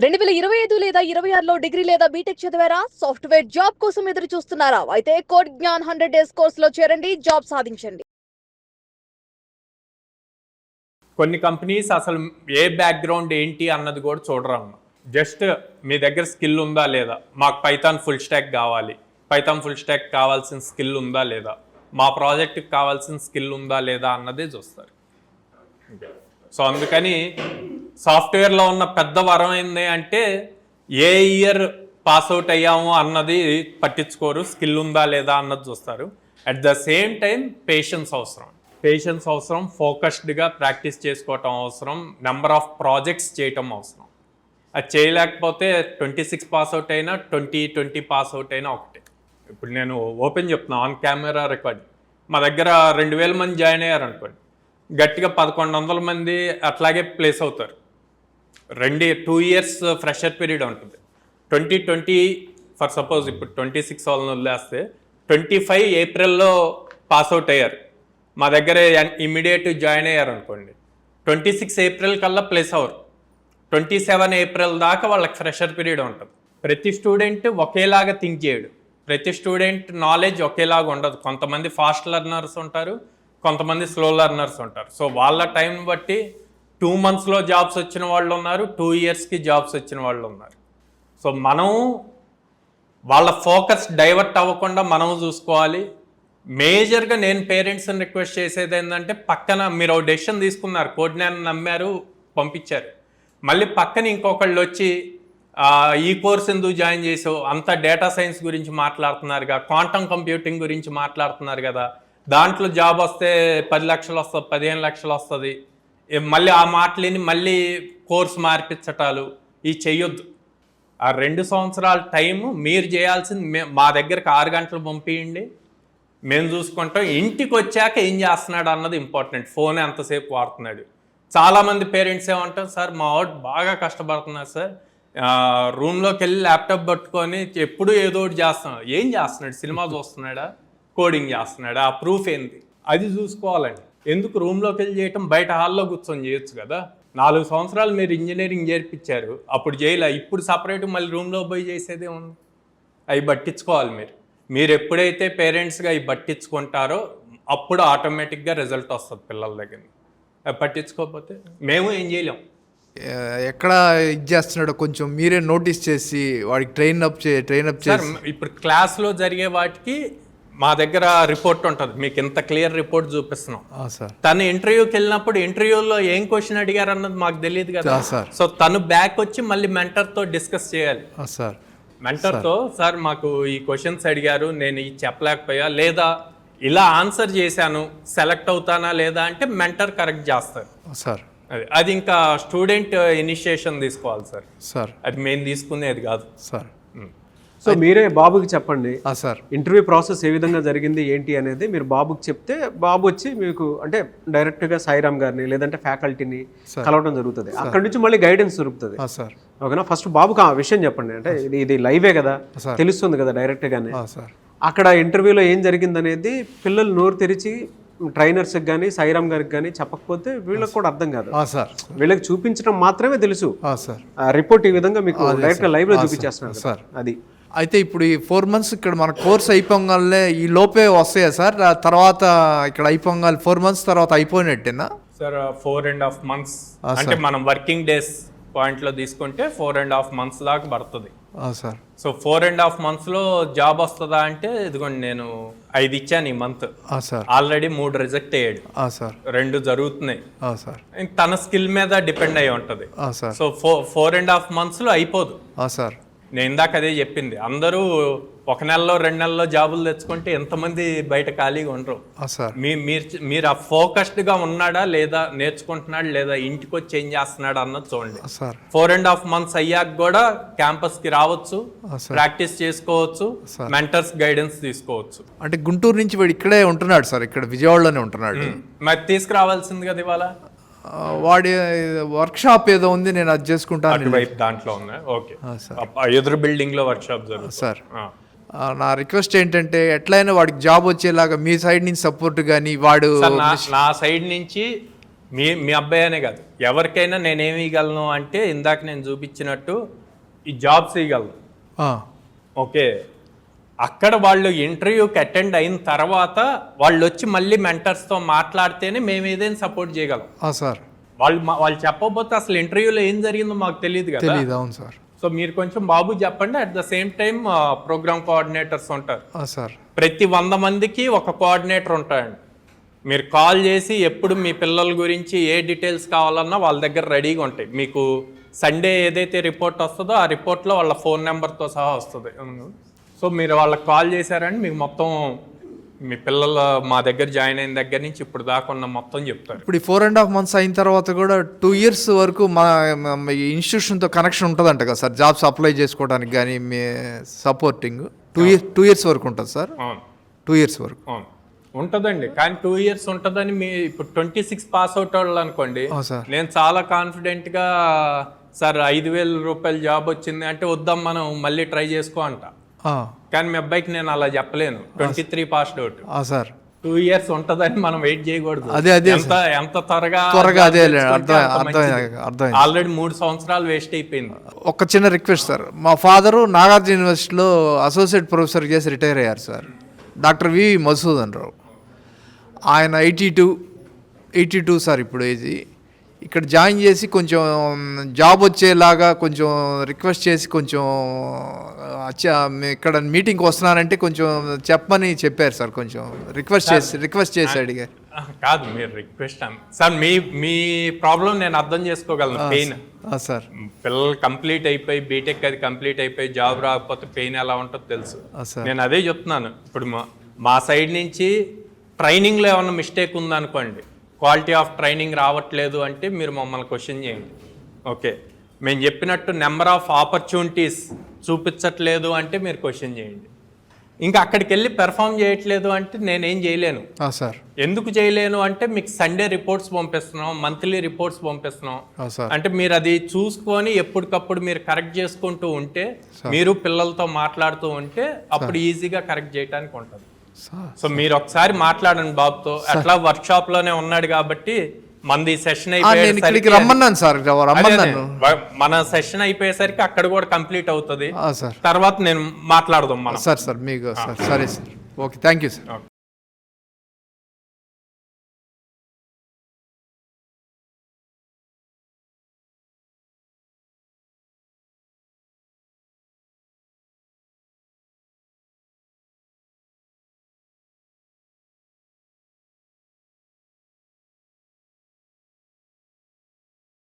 2025 లేదా 26లో డిగ్రీ లేదా బీటెక్ చదివారా? సాఫ్ట్‌వేర్ జాబ్ కోసం ఎదురు చూస్తున్నారా? అయితే కోడ్ జ్ఞాన్ 100 డేస్ కోర్సులో చేరండి, జాబ్ సాధించండి. కొన్ని కంపెనీస్ అసలు ఏ బ్యాక్గ్రౌండ్ ఏంటి అన్నది కూడా చూడరమ్మ. జస్ట్ మీ దగ్గర స్కిల్ ఉందా లేదా, మాకు పైథాన్ ఫుల్ స్టాక్ కావాలి, పైథాన్ ఫుల్ స్టాక్ కావాల్సిన స్కిల్ ఉందా లేదా, మా ప్రాజెక్ట్కి కావాల్సిన స్కిల్ ఉందా లేదా అన్నదే చూస్తారు. సో అందుకని సాఫ్ట్వేర్లో ఉన్న పెద్ద వరం ఏంది అంటే ఏ ఇయర్ పాస్అవుట్ అయ్యాము అన్నది పట్టించుకోరు, స్కిల్ ఉందా లేదా అన్నది చూస్తారు. At the same time patience అవసరం, ఫోకస్డ్గా ప్రాక్టీస్ చేసుకోవటం అవసరం, నెంబర్ ఆఫ్ ప్రాజెక్ట్స్ చేయటం అవసరం. అది చేయలేకపోతే 26 పాస్అవుట్ అయినా 20 పాస్అవుట్ అయినా ఒకటే. ఇప్పుడు నేను ఓపెన్ చెప్తున్నా, ఆన్ కెమెరా రికార్డ్. మా దగ్గర 2000 మంది జాయిన్ అయ్యారు అనుకోండి, గట్టిగా 1100 మంది అట్లాగే ప్లేస్ అవుతారు. 2 years ఫ్రెషర్ పీరియడ్ ఉంటుంది. 2020 ఫర్ సపోజ్ ఇప్పుడు 26 వాళ్ళని వదిలేస్తే 25 ఏప్రిల్లో పాస్అవుట్ అయ్యారు, మా దగ్గర ఇమ్మీడియట్ జాయిన్ అయ్యారు అనుకోండి, 26 ఏప్రిల్ కల్లా ప్లేస్ అవ్వరు. 27 ఏప్రిల్ దాకా వాళ్ళకి ఫ్రెషర్ పీరియడ్ ఉంటుంది. ప్రతి స్టూడెంట్ ఒకేలాగా థింక్ చేయడు, ప్రతి స్టూడెంట్ నాలెడ్జ్ ఒకేలాగా ఉండదు. కొంతమంది ఫాస్ట్ లెర్నర్స్ ఉంటారు, కొంతమంది స్లో లెర్నర్స్ ఉంటారు. సో వాళ్ళ టైం బట్టి 2 monthsలో జాబ్స్ వచ్చిన వాళ్ళు ఉన్నారు, 2 yearsకి జాబ్స్ వచ్చిన వాళ్ళు ఉన్నారు. సో మనం వాళ్ళ ఫోకస్ డైవర్ట్ అవ్వకుండా మనం చూసుకోవాలి. మేజర్గా నేను పేరెంట్స్ని రిక్వెస్ట్ చేసేది ఏంటంటే, పక్కన మీరు ఒక డెసిషన్ తీసుకున్నారు, కోడ్ జ్ఞాన్ నమ్మారు, పంపించారు, మళ్ళీ పక్కన ఇంకొకళ్ళు వచ్చి ఈ కోర్స్ ఎందుకు జాయిన్ చేసావు, అంత డేటా సైన్స్ గురించి మాట్లాడుతున్నారుగా, క్వాంటమ్ కంప్యూటింగ్ గురించి మాట్లాడుతున్నారు కదా, దాంట్లో జాబ్ వస్తే 10 లక్షలు వస్తుంది, 15 లక్షలు వస్తుంది, మళ్ళీ ఆ మాటలని మళ్ళీ కోర్స్ మార్పించటాలు ఇవి చెయ్యొద్దు. ఆ 2 సంవత్సరాల టైము మీరు చేయాల్సింది, మా దగ్గరకు 6 గంటలు పంపించండి, మేము చూసుకుంటాం. ఇంటికి వచ్చాక ఏం చేస్తున్నాడు అన్నది ఇంపార్టెంట్. ఫోన్ ఎంతసేపు వాడుతున్నాడు. చాలామంది పేరెంట్స్ ఏమంటారు, సార్ మా వాడు బాగా కష్టపడుతున్నారు సార్, రూమ్లోకి వెళ్ళి ల్యాప్టాప్ పట్టుకొని ఎప్పుడు ఏదో ఒకటి చేస్తున్నాడు. ఏం చేస్తున్నాడు? సినిమా చూస్తున్నాడా, కోడింగ్ చేస్తున్నాడా, ఆ ప్రూఫ్ ఏంది అది చూసుకోవాలండి. ఎందుకు రూమ్లోకి వెళ్ళి చేయటం, బయట హాల్లో కూర్చొని చేయొచ్చు కదా. 4 సంవత్సరాలు మీరు ఇంజనీరింగ్ చేర్పించారు, అప్పుడు చేయలే, ఇప్పుడు సపరేట్ మళ్ళీ రూమ్లో పోయి చేసేదే ఉంది. అవి పట్టించుకోవాలి. మీరు ఎప్పుడైతే పేరెంట్స్గా అవి పట్టించుకుంటారో అప్పుడు ఆటోమేటిక్గా రిజల్ట్ వస్తుంది పిల్లల దగ్గర. పట్టించుకోకపోతే మేము ఏం చేయలేం. ఎక్కడ ఇది చేస్తున్నాడో కొంచెం మీరే నోటీస్ చేసి వాడికి ట్రైన్ అప్ చేసి. ఇప్పుడు క్లాస్లో జరిగే వాటికి మా దగ్గర రిపోర్ట్ ఉంటుంది, మీకు ఇంత క్లియర్ రిపోర్ట్ చూపిస్తున్నాం. తను ఇంటర్వ్యూకి వెళ్ళినప్పుడు ఇంటర్వ్యూలో ఏం క్వశ్చన్ అడిగారు అన్నది మాకు తెలియదు కదా. సో తను బ్యాక్ వచ్చి మళ్ళీ మెంటర్తో డిస్కస్ చేయాలి. మెంటర్తో, సార్ మాకు ఈ క్వశ్చన్స్ అడిగారు, నేను ఇది చెప్పలేకపోయా, లేదా ఇలా ఆన్సర్ చేశాను, సెలెక్ట్ అవుతానా లేదా అంటే మెంటర్ కరెక్ట్ చేస్తారు సార్. అది ఇంకా స్టూడెంట్ ఇనిషియేషన్ తీసుకోవాలి సార్, అది మేము తీసుకునేది కాదు సార్. సో మీరే బాబుకి చెప్పండి సార్, ఇంటర్వ్యూ ప్రాసెస్ ఏ విధంగా జరిగింది ఏంటి అనేది మీరు బాబుకి చెప్తే బాబు వచ్చి మీకు అంటే డైరెక్ట్గా సాయిరామ్ గారిని లేదంటే ఫ్యాకల్టీని కలవడం జరుగుతుంది. అక్కడ నుంచి మళ్ళీ గైడెన్స్ దొరుకుతుంది. ఓకేనా? ఫస్ట్ బాబుకి ఆ విషయం చెప్పండి, అంటే ఇది లైవే కదా, తెలుస్తుంది కదా డైరెక్ట్గానే. అక్కడ ఇంటర్వ్యూలో ఏం జరిగింది అనేది పిల్లలు నోరు తెరిచి ట్రైనర్స్కి కానీ సాయిరామ్ గారికి కానీ చెప్పకపోతే వీళ్ళకి కూడా అర్థం కాదు. వీళ్ళకి చూపించడం మాత్రమే తెలుసు. రిపోర్ట్ ఈ విధంగా మీకు డైరెక్ట్గా లైవ్లో చూపించేస్తున్నారు సార్. అది అయితే ఇప్పుడు ఈ 4 months ఇక్కడ మన కోర్స్ అయిపోగానే ఈ లోపే వస్తాయా సార్? తర్వాత ఇక్కడ అయిపోగానే 4 months తర్వాత అయిపోయినట్టేనా సార్? 4.5 months అంటే మనం వర్కింగ్ డేస్ పాయింట్లో తీసుకుంటే 4.5 months దాకా పడుతుంది సార్. సో 4.5 monthsలో జాబ్ వస్తుందా అంటే, ఇదిగోండి నేను 5 ఇచ్చాను ఈ మంత్, ఆల్రెడీ 3 రిజెక్ట్ అయ్యాడు, 2 జరుగుతున్నాయి. తన స్కిల్ మీద డిపెండ్ అయి ఉంటుంది. సో 4.5 monthsలో అయిపోదు సార్. నేను ఇందాక అదే చెప్పింది, అందరూ 1 నెలలో 2 నెలల్లో జాబులు తెచ్చుకుంటే ఎంతమంది బయట ఖాళీగా ఉండరు. మీరు ఆ ఫోకస్డ్గా ఉన్నాడా లేదా, నేర్చుకుంటున్నాడు లేదా, ఇంటికి వచ్చి ఏం చేస్తున్నాడు అన్నది చూడండి. 4.5 months అయ్యాక కూడా క్యాంపస్కి రావచ్చు, ప్రాక్టీస్ చేసుకోవచ్చు, మెంటర్స్ గైడెన్స్ తీసుకోవచ్చు. అంటే గుంటూరు నుంచి వాడు ఇక్కడే ఉంటున్నాడు సార్, ఇక్కడ విజయవాడలోనే ఉంటున్నాడు. మరి తీసుకురావాల్సింది కదా ఇవాళ. వాడి వర్క్ షాప్ ఏదో ఉంది, నేను అది చేసుకుంటాను. దాంట్లో ఉన్నాయి. ఓకే, ఎదురు బిల్డింగ్ లో వర్క్ షాప్ జరుగుతుంది సార్. నా రిక్వెస్ట్ ఏంటంటే ఎట్లయినా వాడికి జాబ్ వచ్చేలాగా మీ సైడ్ నుంచి సపోర్ట్ కానీ, వాడు నా సైడ్ నుంచి మీ అబ్బాయి అనే కాదు, ఎవరికైనా నేనేమి ఇవ్వగలను అంటే ఇందాక నేను చూపించినట్టు ఈ జాబ్స్ ఇవ్వగలను. ఓకే, అక్కడ వాళ్ళు ఇంటర్వ్యూకి అటెండ్ అయిన తర్వాత వాళ్ళు వచ్చి మళ్ళీ మెంటర్స్తో మాట్లాడితేనే మేము ఏదైనా సపోర్ట్ చేయగలం. సార్ వాళ్ళు చెప్పకపోతే అసలు ఇంటర్వ్యూలో ఏం జరిగిందో మాకు తెలియదు కదా. తెలీదు. అవును సార్. సో మీరు కొంచెం బాబు చెప్పండి. At the same time program coordinators ఉంటారు సార్. ప్రతి 100 మందికి ఒక కోఆర్డినేటర్ ఉంటాయండి. మీరు కాల్ చేసి ఎప్పుడు మీ పిల్లల గురించి ఏ డీటెయిల్స్ కావాలన్నా వాళ్ళ దగ్గర రెడీగా ఉంటాయి. మీకు సండే ఏదైతే రిపోర్ట్ వస్తుందో ఆ రిపోర్ట్లో వాళ్ళ ఫోన్ నెంబర్తో సహా వస్తుంది. సో మీరు వాళ్ళకి కాల్ చేశారని మీకు మొత్తం మీ పిల్లలు మా దగ్గర జాయిన్ అయిన దగ్గర నుంచి ఇప్పుడు దాకా ఉన్న మొత్తం చెప్తారు. ఇప్పుడు ఈ 4.5 months అయిన తర్వాత కూడా 2 years వరకు మా ఇన్స్టిట్యూషన్తో కనెక్షన్ ఉంటుందంట కదా సార్, జాబ్స్ అప్లై చేసుకోవడానికి కానీ మీ సపోర్టింగ్ 2 years వరకు ఉంటుంది సార్. అవును, 2 years వరకు ఉంటుందండి. కానీ 2 years ఉంటుందని మీ ఇప్పుడు 26 పాస్ అవుట్ వాళ్ళు అనుకోండి, సార్ నేను చాలా కాన్ఫిడెంట్గా సార్ 5,000 రూపాయలు జాబ్ వచ్చింది అంటే వద్దాం మనం మళ్ళీ ట్రై చేసుకో అంట. కానీ మీ అబ్బాయికి నేను అలా చెప్పలేను. 23 పాస్డ్ అవుట్ సార్. 2 years ఉంటుందని మనం వెయిట్ చేయకూడదు. అదే ఎంత త్వరగా అదే అర్థం. ఆల్రెడీ 3 సంవత్సరాలు వేస్ట్ అయిపోయింది. ఒక చిన్న రిక్వెస్ట్ సార్, మా ఫాదరు నాగార్జున యూనివర్సిటీలో అసోసియేట్ ప్రొఫెసర్ చేసి రిటైర్ అయ్యారు సార్, డాక్టర్ వి మధుసూదన్ రావు. ఆయన 82 సార్ ఇప్పుడు ఏజ్. ఇక్కడ జాయిన్ చేసి కొంచెం జాబ్ వచ్చేలాగా కొంచెం రిక్వెస్ట్ చేసి కొంచెం ఇక్కడ మీటింగ్కి వస్తున్నానంటే కొంచెం చెప్పమని చెప్పారు సార్. కొంచెం రిక్వెస్ట్ చేసి అడిగారు. కాదు మీరు రిక్వెస్ట్ సార్, మీ ప్రాబ్లం నేను అర్థం చేసుకోగలను. పెయిన్ సార్, పిల్లలు కంప్లీట్ అయిపోయి బీటెక్ అది కంప్లీట్ అయిపోయి జాబ్ రాకపోతే పెయిన్ ఎలా ఉంటుందో తెలుసు. నేను అదే చెప్తున్నాను. ఇప్పుడు మా సైడ్ నుంచి ట్రైనింగ్లో ఏమన్నా మిస్టేక్ ఉందనుకోండి, క్వాలిటీ ఆఫ్ ట్రైనింగ్ రావట్లేదు అంటే మీరు మమ్మల్ని క్వశ్చన్ చేయండి. ఓకే, మేము చెప్పినట్టు నెంబర్ ఆఫ్ ఆపర్చునిటీస్ చూపించట్లేదు అంటే మీరు క్వశ్చన్ చేయండి. ఇంకా అక్కడికి వెళ్ళి పెర్ఫామ్ చేయట్లేదు అంటే నేనేం చేయలేను సార్. ఎందుకు చేయలేను అంటే మీకు సండే రిపోర్ట్స్ పంపిస్తున్నాం, మంత్లీ రిపోర్ట్స్ పంపిస్తున్నాం. అంటే మీరు అది చూసుకొని ఎప్పటికప్పుడు మీరు కరెక్ట్ చేసుకుంటూ ఉంటే, మీరు పిల్లలతో మాట్లాడుతూ ఉంటే అప్పుడు ఈజీగా కరెక్ట్ చేయడానికి ఉంటుంది. సో మీరు ఒకసారి మాట్లాడండి బాబుతో. అట్లా వర్క్ షాప్ లోనే ఉన్నాడు కాబట్టి మనది సెషన్ అయిపోయేసరికి రమ్మన్నాను సార్. మన సెషన్ అయిపోయేసరికి అక్కడ కూడా కంప్లీట్ అవుతుంది. తర్వాత నేను మాట్లాడదాం మనం. సార్ మీకు సరే sir. Okay, thank you sir.